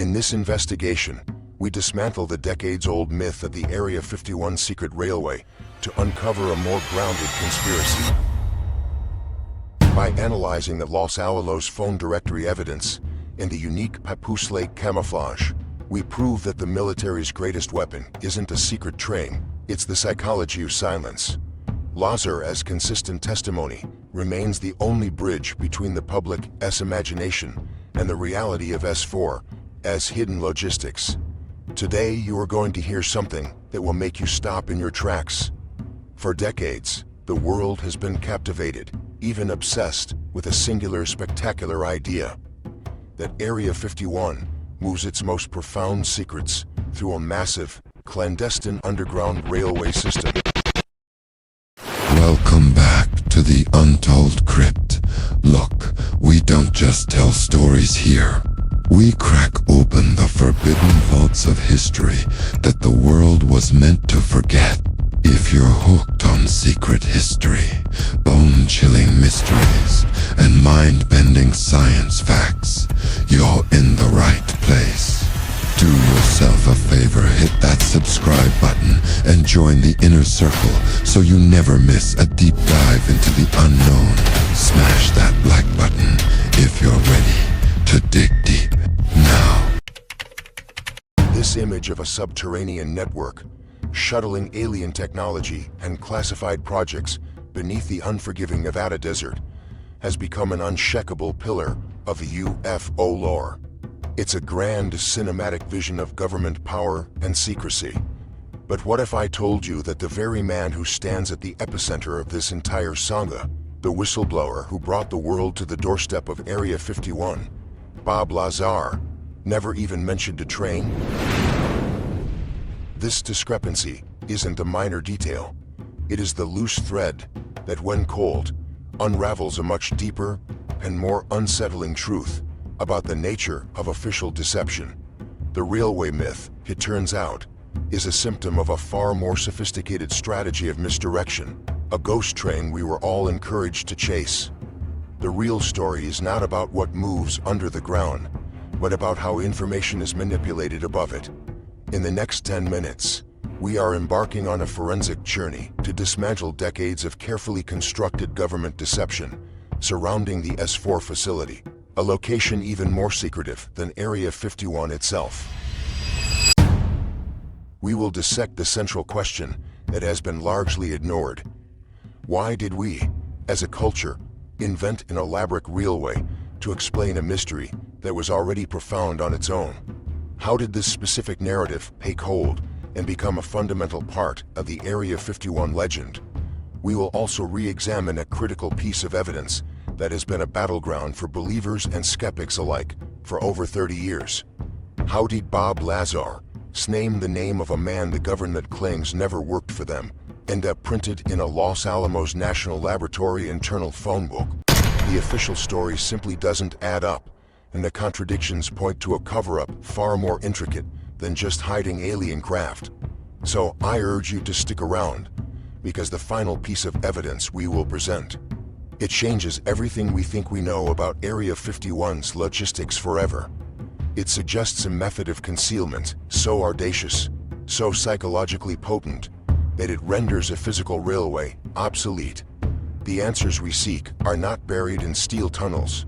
In this investigation, we dismantle the decades-old myth of the Area 51 secret railway to uncover a more grounded conspiracy. By analyzing the Los Alamos phone directory evidence and the unique Papoose Lake camouflage, we prove that the military's greatest weapon isn't a secret train, it's the psychology of silence. Lazar, as consistent testimony, remains the only bridge between the public's imagination and the reality of S4 as hidden logistics. Today, you are going to hear something that will make you stop in your tracks. For decades, the world has been captivated, even obsessed, with a singular spectacular idea: that Area 51 moves its most profound secrets through a massive, clandestine underground railway system. Welcome back to the Untold Crypt. Look, we don't just tell stories here. We crack open the forbidden vaults of history that the world was meant to forget. If you're hooked on secret history, bone-chilling mysteries, and mind-bending science facts, you're in the right place. Do yourself a favor, hit that subscribe button and join the inner circle so you never miss a deep dive into the unknown. Smash that like button if you're ready to dig deep now. This image of a subterranean network, shuttling alien technology and classified projects beneath the unforgiving Nevada desert, has become an unshakable pillar of the UFO lore. It's a grand cinematic vision of government power and secrecy. But what if I told you that the very man who stands at the epicenter of this entire saga, the whistleblower who brought the world to the doorstep of Area 51, Bob Lazar, never even mentioned a train? This discrepancy isn't a minor detail. It is the loose thread that, when cold, unravels a much deeper and more unsettling truth about the nature of official deception. The railway myth, it turns out, is a symptom of a far more sophisticated strategy of misdirection, a ghost train we were all encouraged to chase. The real story is not about what moves under the ground, but about how information is manipulated above it. In the next 10 minutes, we are embarking on a forensic journey to dismantle decades of carefully constructed government deception surrounding the S4 facility, a location even more secretive than Area 51 itself. We will dissect the central question that has been largely ignored. Why did we, as a culture, invent an elaborate railway to explain a mystery that was already profound on its own? How did this specific narrative take hold and become a fundamental part of the Area 51 legend? We will also re-examine a critical piece of evidence that has been a battleground for believers and skeptics alike for over 30 years. How did Bob Lazar, the name of a man the government claims never worked for them, end up printed in a Los Alamos National Laboratory internal phone book? The official story simply doesn't add up, and the contradictions point to a cover-up far more intricate than just hiding alien craft. So I urge you to stick around, because the final piece of evidence we will present, it changes everything we think we know about Area 51's logistics forever. It suggests a method of concealment so audacious, so psychologically potent, that it renders a physical railway obsolete. The answers we seek are not buried in steel tunnels,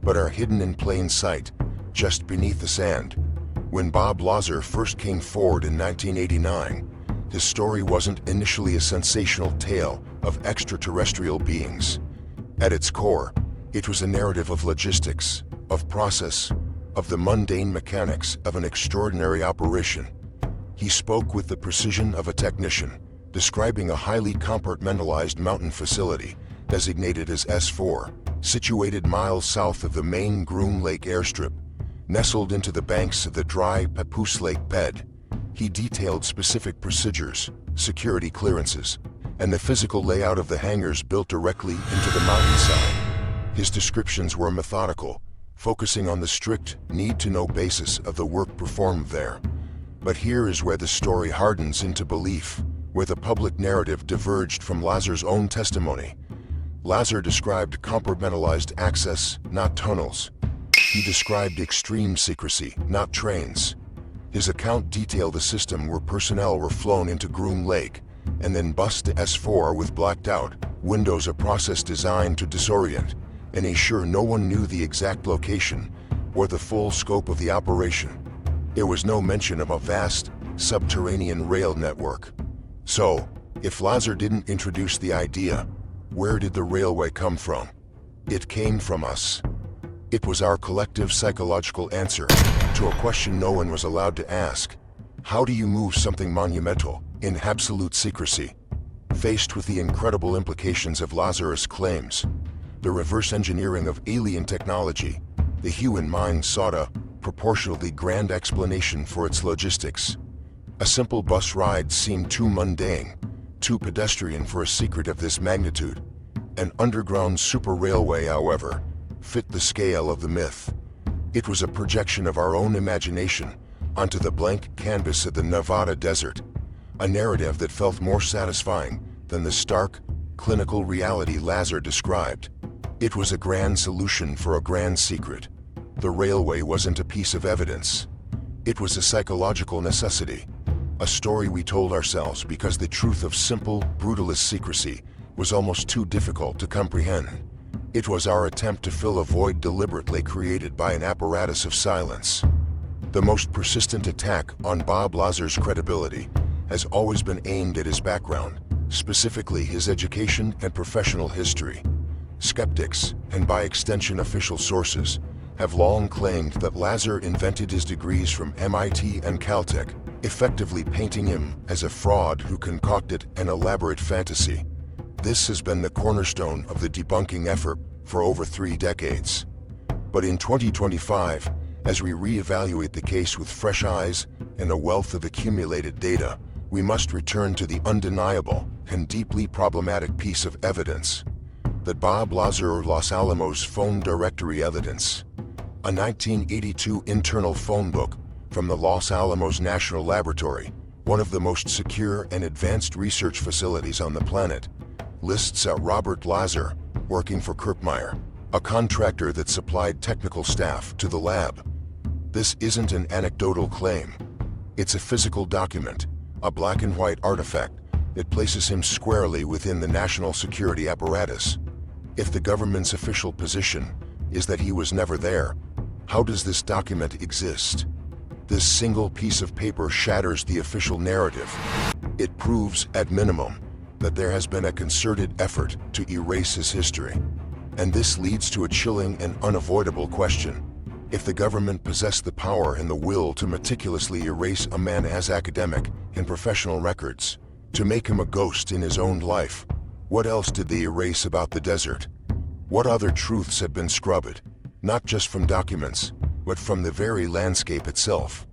but are hidden in plain sight, just beneath the sand. When Bob Lazar first came forward in 1989, his story wasn't initially a sensational tale of extraterrestrial beings. At its core, it was a narrative of logistics, of process, of the mundane mechanics of an extraordinary operation. He spoke with the precision of a technician, describing a highly compartmentalized mountain facility, designated as S4, situated miles south of the main Groom Lake airstrip, nestled into the banks of the dry Papoose Lake bed. He detailed specific procedures, security clearances, and the physical layout of the hangars built directly into the mountainside. His descriptions were methodical, focusing on the strict, need-to-know basis of the work performed there. But here is where the story hardens into belief, where the public narrative diverged from Lazar's own testimony. Lazar described compartmentalized access, not tunnels. He described extreme secrecy, not trains. His account detailed a system where personnel were flown into Groom Lake and then bused to S4 with blacked out windows, a process designed to disorient and ensure no one knew the exact location or the full scope of the operation. There was no mention of a vast, subterranean rail network. So, if Lazar didn't introduce the idea, where did the railway come from? It came from us. It was our collective psychological answer to a question no one was allowed to ask. How do you move something monumental in absolute secrecy? Faced with the incredible implications of Lazarus' claims, the reverse engineering of alien technology, the human mind sought a proportionally grand explanation for its logistics. A simple bus ride seemed too mundane, too pedestrian for a secret of this magnitude. An underground super railway, however, fit the scale of the myth. It was a projection of our own imagination onto the blank canvas of the Nevada desert, a narrative that felt more satisfying than the stark, clinical reality Lazar described. It was a grand solution for a grand secret. The railway wasn't a piece of evidence. It was a psychological necessity, a story we told ourselves because the truth of simple, brutalist secrecy was almost too difficult to comprehend. It was our attempt to fill a void deliberately created by an apparatus of silence. The most persistent attack on Bob Lazar's credibility has always been aimed at his background, specifically his education and professional history. Skeptics, and by extension official sources, have long claimed that Lazar invented his degrees from MIT and Caltech, effectively painting him as a fraud who concocted an elaborate fantasy. This has been the cornerstone of the debunking effort for over 3 decades. But in 2025, as we reevaluate the case with fresh eyes and a wealth of accumulated data, we must return to the undeniable and deeply problematic piece of evidence: that Bob Lazar Los Alamos phone directory evidence. A 1982 internal phone book from the Los Alamos National Laboratory, one of the most secure and advanced research facilities on the planet, lists a Robert Lazar working for Crypt, a contractor that supplied technical staff to the lab. This isn't an anecdotal claim. It's a physical document, a black and white artifact that places him squarely within the national security apparatus. If the government's official position is that he was never there, how does this document exist? This single piece of paper shatters the official narrative. It proves, at minimum, that there has been a concerted effort to erase his history. And this leads to a chilling and unavoidable question. If the government possessed the power and the will to meticulously erase a man as academic and professional records, to make him a ghost in his own life, what else did they erase about the desert? What other truths have been scrubbed, not just from documents, but from the very landscape itself?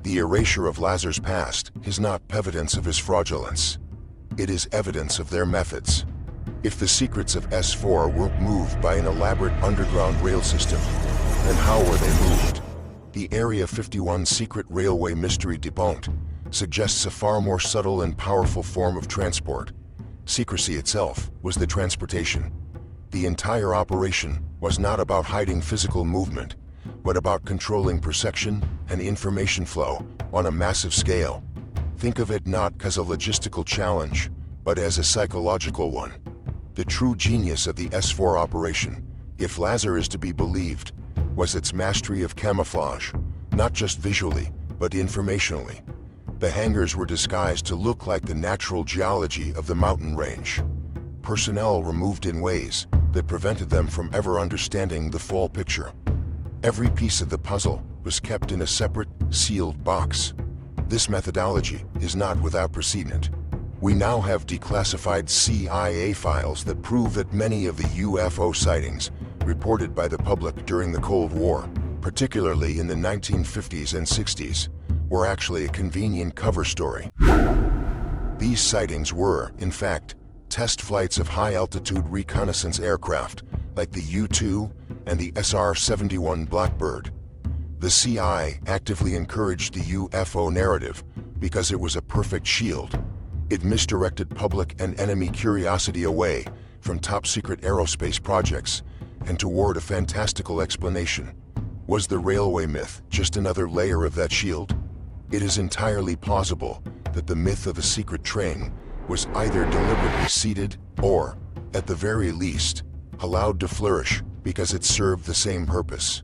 The erasure of Lazar's past is not evidence of his fraudulence. It is evidence of their methods. If the secrets of S4 weren't moved by an elaborate underground rail system, then how were they moved? The Area 51 secret railway mystery debunked suggests a far more subtle and powerful form of transport. Secrecy itself was the transportation. The entire operation was not about hiding physical movement, but about controlling perception and information flow on a massive scale. Think of it not as a logistical challenge, but as a psychological one. The true genius of the S4 operation, if Lazar is to be believed, was its mastery of camouflage, not just visually, but informationally. The hangars were disguised to look like the natural geology of the mountain range. Personnel were moved in ways that prevented them from ever understanding the full picture. Every piece of the puzzle was kept in a separate, sealed box. This methodology is not without precedent. We now have declassified CIA files that prove that many of the UFO sightings reported by the public during the Cold War, particularly in the 1950s and 60s, were actually a convenient cover story. These sightings were, in fact, test flights of high-altitude reconnaissance aircraft like the U-2 and the SR-71 Blackbird. The CI actively encouraged the UFO narrative because it was a perfect shield. It misdirected public and enemy curiosity away from top-secret aerospace projects and toward a fantastical explanation. Was the railway myth just another layer of that shield? It is entirely plausible that the myth of a secret train was either deliberately seeded or, at the very least, allowed to flourish because it served the same purpose.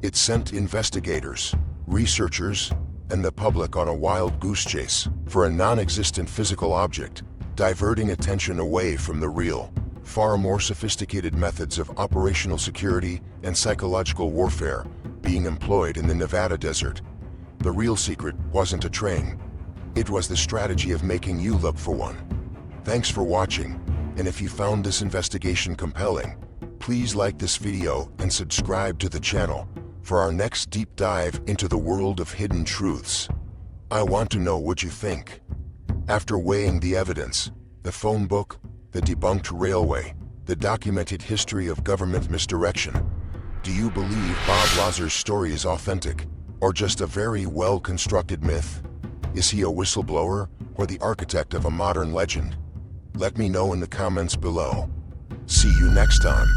It sent investigators, researchers, and the public on a wild goose chase for a non-existent physical object, diverting attention away from the real, far more sophisticated methods of operational security and psychological warfare being employed in the Nevada desert. The real secret wasn't a train. It was the strategy of making you look for one. Thanks for watching, and if you found this investigation compelling, please like this video and subscribe to the channel for our next deep dive into the world of hidden truths. I want to know what you think. After weighing the evidence, the phone book, the debunked railway, the documented history of government misdirection, do you believe Bob Lazar's story is authentic, or just a very well-constructed myth? Is he a whistleblower, or the architect of a modern legend? Let me know in the comments below. See you next time.